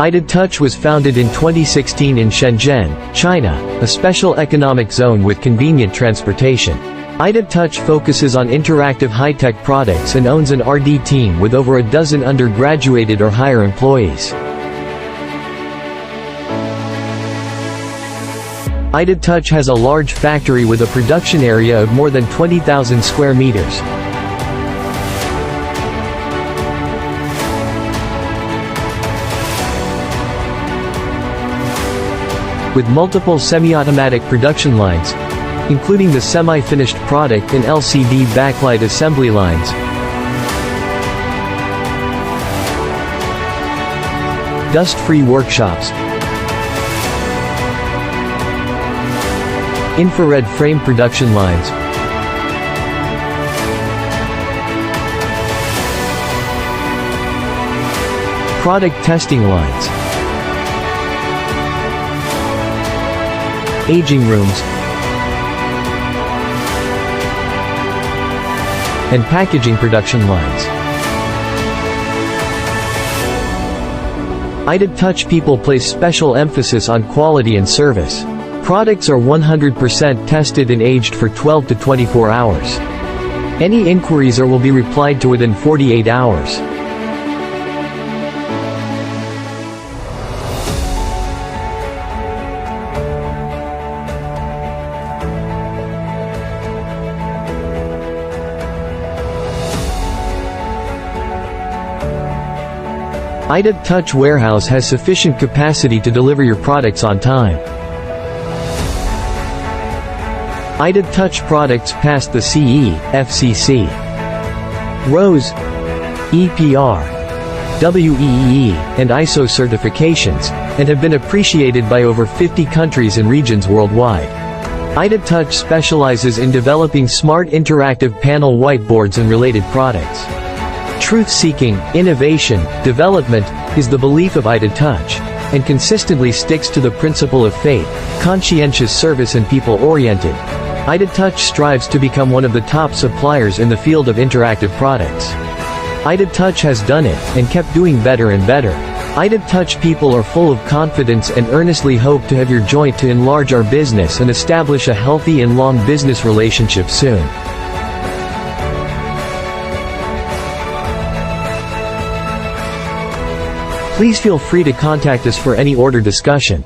ITA Touch was founded in 2016 in Shenzhen, China, a special economic zone with convenient transportation. ITA Touch focuses on interactive high-tech products and owns an R&D team with over a dozen undergraduated or higher employees. ITA Touch has a large factory with a production area of more than 20,000 square meters. With multiple semi-automatic production lines, including the semi-finished product and LCD backlight assembly lines, dust-free workshops, infrared frame production lines, product testing lines, aging rooms, and packaging production lines. ITA Touch people place special emphasis on quality and service. Products are 100% tested and aged for 12 to 24 hours. Any inquiries will be replied to within 48 hours. ITA Touch warehouse has sufficient capacity to deliver your products on time. ITA Touch products passed the CE, FCC, ROHS, EPR, WEEE, and ISO certifications, and have been appreciated by over 50 countries and regions worldwide. ITA Touch specializes in developing smart interactive panel whiteboards and related products. Truth-seeking, innovation, development, is the belief of ITA Touch, and consistently sticks to the principle of faith, conscientious service and people-oriented. ITA Touch strives to become one of the top suppliers in the field of interactive products. ITA Touch has done it, and kept doing better and better. ITA Touch people are full of confidence and earnestly hope to have your joint to enlarge our business and establish a healthy and long business relationship soon. Please feel free to contact us for any order discussion.